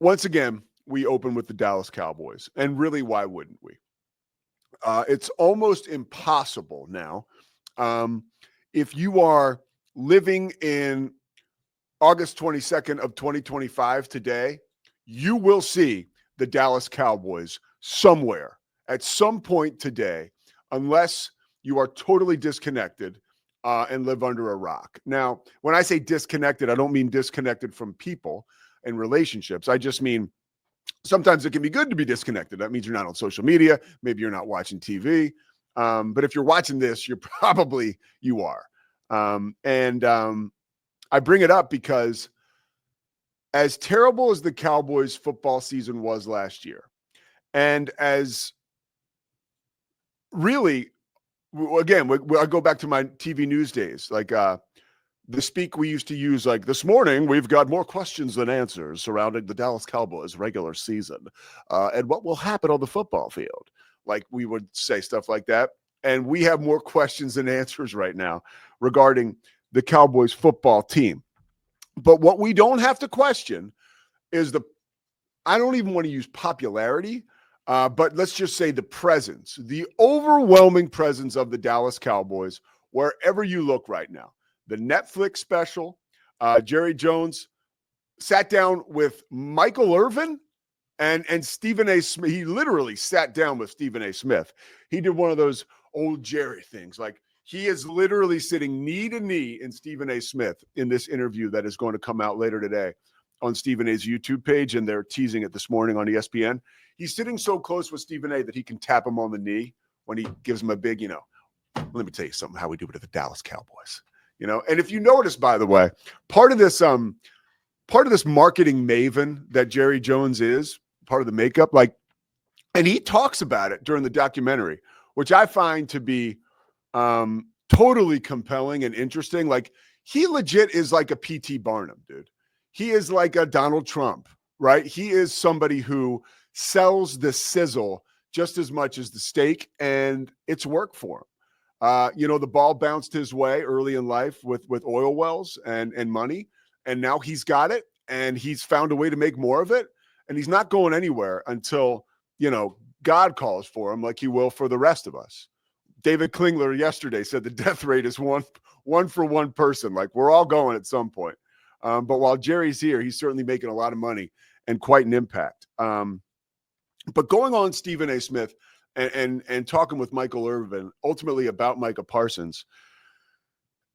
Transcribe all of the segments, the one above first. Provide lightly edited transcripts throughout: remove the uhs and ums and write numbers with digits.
once again, we open with the Dallas Cowboys. And really, why wouldn't we? It's almost impossible now. If you are living in August 22nd of 2025 today, you will see the Dallas Cowboys somewhere at some point today, unless you are totally disconnected and live under a rock. Now, when I say disconnected, I don't mean disconnected from people and relationships. I just mean sometimes it can be good to be disconnected. That means you're not on social media. Maybe you're not watching TV. But if you're watching this, you are. I bring it up because as terrible as the Cowboys football season was last year, and as really, again, I go back to my TV news days, like the speak we used to use, like, this morning, we've got more questions than answers surrounding the Dallas Cowboys regular season and what will happen on the football field. Like, we would say stuff like that. And we have more questions than answers right now regarding the Cowboys football team. But what we don't have to question is I don't even want to use popularity, but let's just say the presence, the overwhelming presence of the Dallas Cowboys, wherever you look right now. The Netflix special, Jerry Jones sat down with Michael Irvin and Stephen A. Smith. He literally sat down with Stephen A. Smith. He did one of those old Jerry things. Like, he is literally sitting knee to knee in Stephen A. Smith in this interview that is going to come out later today on Stephen A.'s YouTube page, and they're teasing it this morning on ESPN. He's sitting so close with Stephen A. that he can tap him on the knee when he gives him a big, let me tell you something, how we do it at the Dallas Cowboys. And if you notice, by the way, part of this marketing maven that Jerry Jones is, part of the makeup, and he talks about it during the documentary, which I find to be totally compelling and interesting. Like, he legit is like a P.T. Barnum, dude. He is like a Donald Trump, right? He is somebody who sells the sizzle just as much as the steak, and it's work for him. The ball bounced his way early in life with oil wells and money, and now he's got it, and he's found a way to make more of it, and he's not going anywhere until, God calls for him, like he will for the rest of us. David Klingler yesterday said the death rate is one for one person. Like, we're all going at some point. But while Jerry's here, he's certainly making a lot of money and quite an impact. But going on Stephen A. Smith and talking with Michael Irvin, ultimately about Micah Parsons,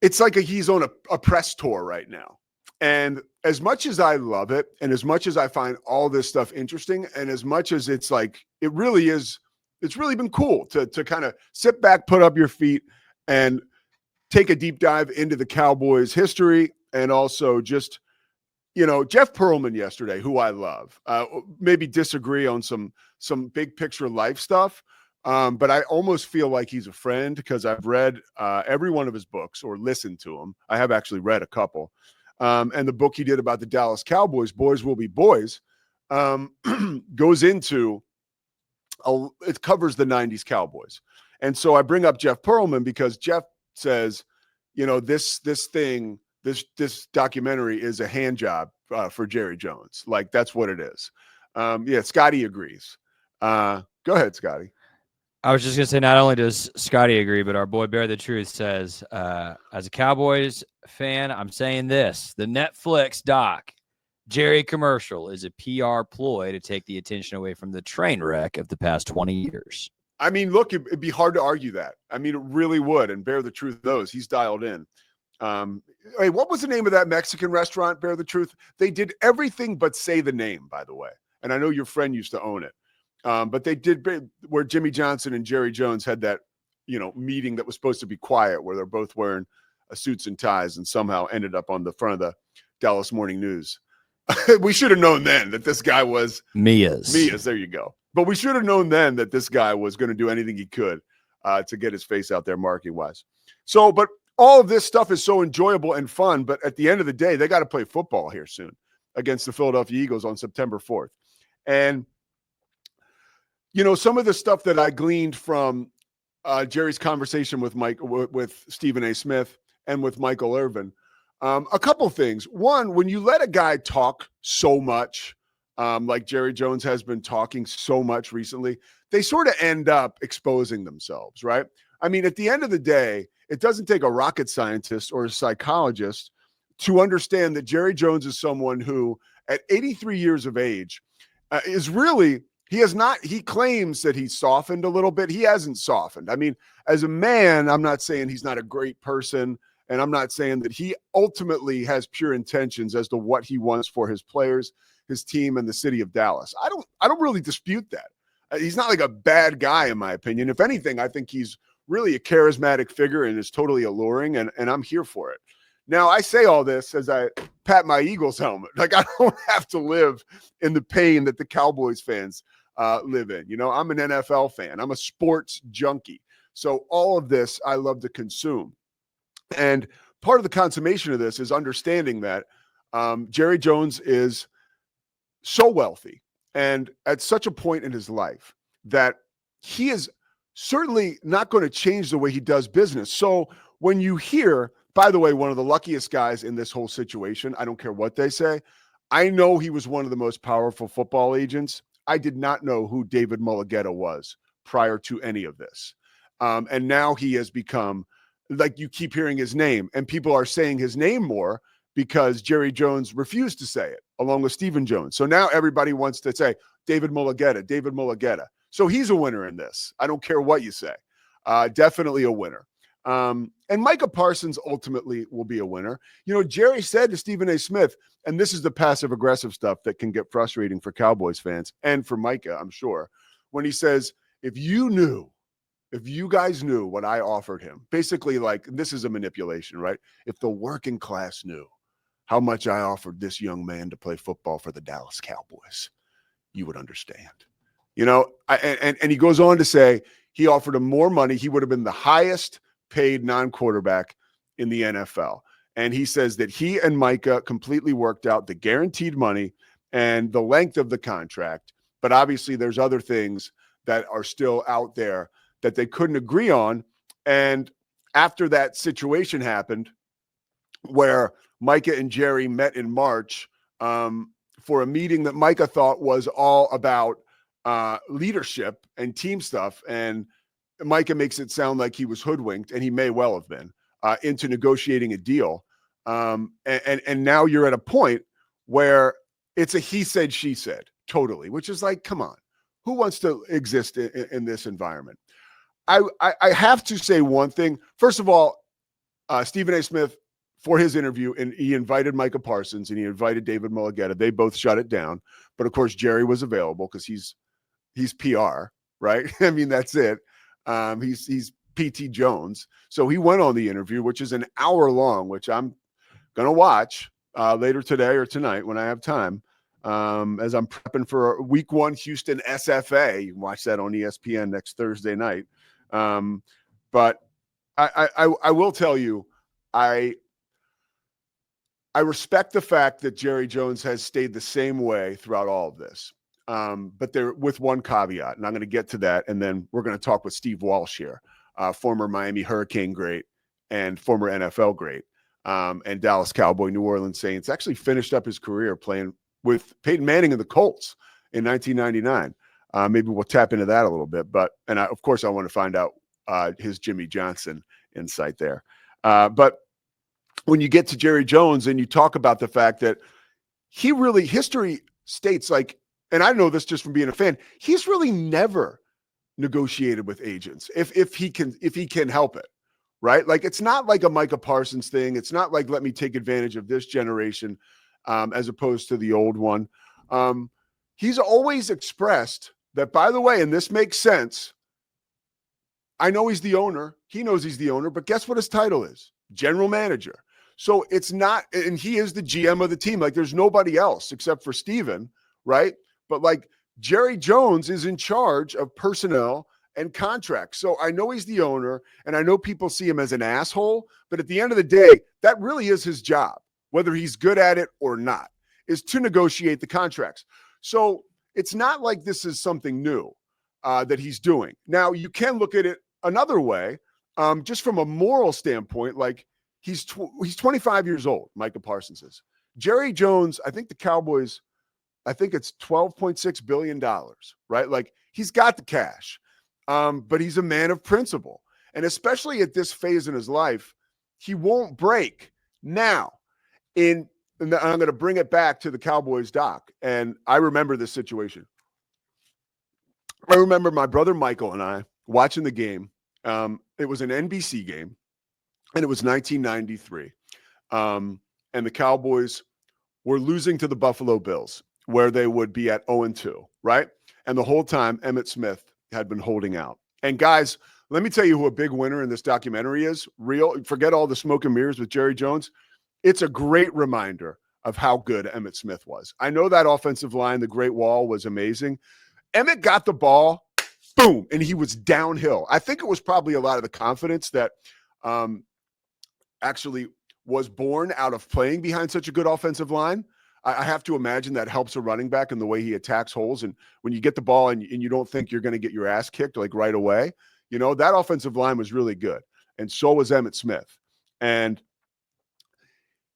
it's like he's on a press tour right now. And as much as I love it, and as much as I find all this stuff interesting, and as much as it's like, it's really been cool to kind of sit back, put up your feet, and take a deep dive into the Cowboys history. And also just, Jeff Pearlman yesterday, who I love, maybe disagree on some big picture life stuff. But I almost feel like he's a friend because I've read every one of his books or listened to him. I have actually read a couple. And the book he did about the Dallas Cowboys, Boys Will Be Boys, goes into, it covers the 90s Cowboys. And so I bring up Jeff Pearlman because Jeff says, this documentary is a hand job for Jerry Jones. Like, that's what it is. Scotty agrees. Go ahead, Scotty. I was just going to say, not only does Scotty agree, but our boy Bear the Truth says, as a Cowboys fan, I'm saying this. The Netflix doc, Jerry commercial, is a PR ploy to take the attention away from the train wreck of the past 20 years. I mean, look, it'd be hard to argue that. I mean, it really would. And Bear the Truth knows. He's dialed in. Hey, what was the name of that Mexican restaurant, Bear the Truth? They did everything but say the name, by the way. And I know your friend used to own it. But they did, where Jimmy Johnson and Jerry Jones had that, meeting that was supposed to be quiet, where they're both wearing suits and ties and somehow ended up on the front of the Dallas Morning News. We should have known then that this guy was Mia's. There you go. But we should have known then that this guy was going to do anything he could to get his face out there marketing wise. So, but all of this stuff is so enjoyable and fun. But at the end of the day, they got to play football here soon against the Philadelphia Eagles on September 4th. And, some of the stuff that I gleaned from Jerry's conversation with Stephen A. Smith and with Michael Irvin, a couple things. One, when you let a guy talk so much like Jerry Jones has been talking so much recently, they sort of end up exposing themselves, right? I mean, at the end of the day, it doesn't take a rocket scientist or a psychologist to understand that Jerry Jones is someone who, at 83 years of age, is really, he claims that he's softened a little bit. He hasn't softened. I mean, as a man, I'm not saying he's not a great person, and I'm not saying that he ultimately has pure intentions as to what he wants for his players, his team, and the city of Dallas. I don't really dispute that. He's not like a bad guy, in my opinion. If anything, I think he's really a charismatic figure and is totally alluring, and I'm here for it. Now, I say all this as I pat my Eagles helmet. Like, I don't have to live in the pain that the Cowboys fans live in. You know, I'm an NFL fan. I'm a sports junkie. So all of this I love to consume. And part of the consummation of this is understanding that Jerry Jones is so wealthy and at such a point in his life that he is certainly not going to change the way he does business. So when you hear, by the way, one of the luckiest guys in this whole situation, I don't care what they say, I know he was one of the most powerful football agents. I did not know who David Mulligetta was prior to any of this. And now he has become, like, you keep hearing his name, and people are saying his name more because Jerry Jones refused to say it, along with Stephen Jones. So now everybody wants to say David Mulligetta, David Mulligetta. So he's a winner in this. I don't care what you say. Definitely a winner. And Micah Parsons ultimately will be a winner. You know, Jerry said to Stephen A. Smith, and this is the passive-aggressive stuff that can get frustrating for Cowboys fans and for Micah, I'm sure, when he says, if you guys knew what I offered him, basically, like, this is a manipulation, right? If the working class knew how much I offered this young man to play football for the Dallas Cowboys, you would understand. You know, and he goes on to say he offered him more money. He would have been the highest paid non-quarterback in the NFL. And he says that he and Micah completely worked out the guaranteed money and the length of the contract. But obviously there's other things that are still out there that they couldn't agree on. And after that situation happened where Micah and Jerry met in March for a meeting that Micah thought was all about leadership and team stuff, and Micah makes it sound like he was hoodwinked, and he may well have been, into negotiating a deal. And now you're at a point where it's a he said, she said, totally, which is like, come on, who wants to exist in this environment? I have to say one thing. First of all, Stephen A. Smith, for his interview, and he invited Micah Parsons and he invited David Mulligetta. They both shut it down. But of course, Jerry was available because he's PR, right? I mean, that's it. He's PT Jones. So he went on the interview, which is an hour long, which I'm going to watch later today or tonight when I have time. As I'm prepping for week 1 Houston SFA. You can watch that on ESPN next Thursday night. But I will tell you, I respect the fact that Jerry Jones has stayed the same way throughout all of this. But there, with one caveat, and I'm going to get to that, and then we're going to talk with Steve Walsh here, former Miami Hurricane great and former NFL great, and Dallas Cowboy, New Orleans Saints. Actually finished up his career playing with Peyton Manning and the Colts in 1999. Maybe we'll tap into that a little bit, of course I want to find out his Jimmy Johnson insight there. But when you get to Jerry Jones and you talk about the fact that history states, like, and I know this just from being a fan, he's really never negotiated with agents if he can help it, right? Like, it's not like a Micah Parsons thing. It's not like, let me take advantage of this generation as opposed to the old one. He's always expressed that, by the way, and this makes sense, I know he's the owner. He knows he's the owner, but guess what his title is? General manager. So it's not, and he is the GM of the team. Like, there's nobody else except for Steven, right? But like, Jerry Jones is in charge of personnel and contracts. So I know he's the owner, and I know people see him as an asshole, but at the end of the day, that really is his job, whether he's good at it or not, is to negotiate the contracts. So it's not like this is something new that he's doing. Now, you can look at it another way, just from a moral standpoint. Like, he's 25 years old, Micah Parsons is. Jerry Jones, I think the Cowboys I think it's $12.6 billion, right? Like he's got the cash, but he's a man of principle. And especially at this phase in his life, he won't break. Now, and I'm going to bring it back to the Cowboys doc. And I remember this situation. I remember my brother Michael and I watching the game. It was an NBC game, and it was 1993. And the Cowboys were losing to the Buffalo Bills, where they would be at 0-2, right? And the whole time, Emmitt Smith had been holding out. And guys, let me tell you who a big winner in this documentary is. Forget all the smoke and mirrors with Jerry Jones. It's a great reminder of how good Emmitt Smith was. I know that offensive line, the Great Wall, was amazing. Emmitt got the ball, boom, and he was downhill. I think it was probably a lot of the confidence that actually was born out of playing behind such a good offensive line. I have to imagine that helps a running back in the way he attacks holes. And when you get the ball and you don't think you're going to get your ass kicked like right away, you know, that offensive line was really good. And so was Emmitt Smith. And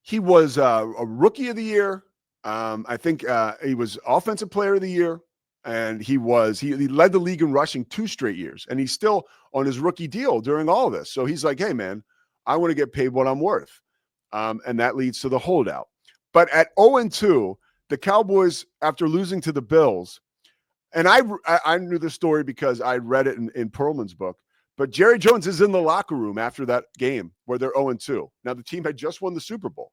he was a rookie of the year. I think he was offensive player of the year. And he led the league in rushing 2 straight years. And he's still on his rookie deal during all of this. So he's like, hey, man, I want to get paid what I'm worth. And that leads to the holdout. But at 0-2, the Cowboys, after losing to the Bills, and I knew the story because I read it in Perlman's book, but Jerry Jones is in the locker room after that game where they're 0-2. Now, the team had just won the Super Bowl.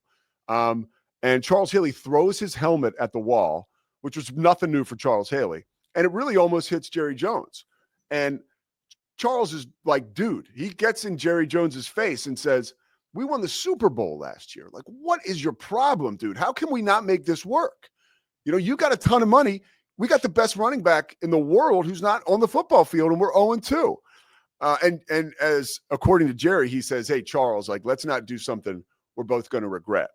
And Charles Haley throws his helmet at the wall, which was nothing new for Charles Haley. And it really almost hits Jerry Jones. And Charles is like, dude, he gets in Jerry Jones's face and says, we won the Super Bowl last year. Like, what is your problem, dude? How can we not make this work? You know, you got a ton of money. We got the best running back in the world who's not on the football field, and we're 0-2. And as according to Jerry, he says, hey, Charles, like, let's not do something we're both going to regret.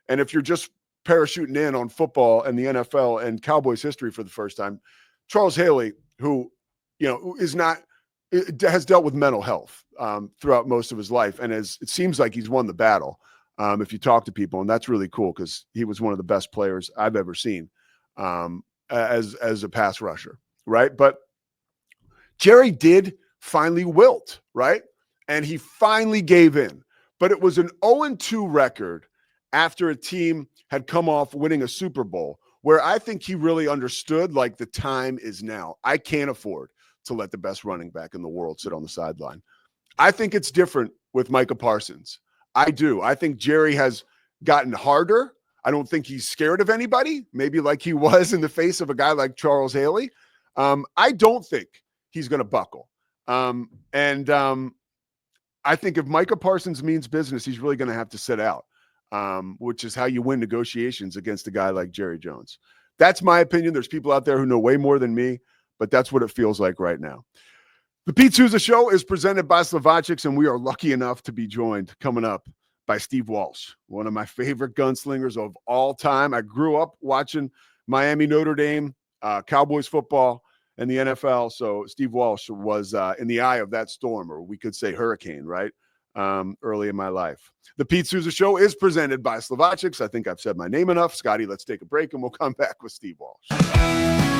And if you're just parachuting in on football and the NFL and Cowboys history for the first time, Charles Haley, who, you know, has dealt with mental health throughout most of his life. And it seems like he's won the battle if you talk to people. And that's really cool because he was one of the best players I've ever seen as a pass rusher, right? But Jerry did finally wilt, right? And he finally gave in. But it was an 0-2 record after a team had come off winning a Super Bowl, where I think he really understood, like, the time is now. I can't afford to let the best running back in the world sit on the sideline. I think it's different with Micah Parsons. I do. I think Jerry has gotten harder. I don't think he's scared of anybody, maybe like he was in the face of a guy like Charles Haley. I don't think he's going to buckle. I think if Micah Parsons means business, he's really going to have to sit out, which is how you win negotiations against a guy like Jerry Jones. That's my opinion. There's people out there who know way more than me, but that's what it feels like right now. The Pete Souza Show is presented by Slovacics, and we are lucky enough to be joined coming up by Steve Walsh, one of my favorite gunslingers of all time. I grew up watching Miami, Notre Dame, Cowboys football, and the NFL. So Steve Walsh was in the eye of that storm, or we could say hurricane, right? Early in my life. The Pete Souza Show is presented by Slovacics. I think I've said my name enough. Scotty, let's take a break, and we'll come back with Steve Walsh.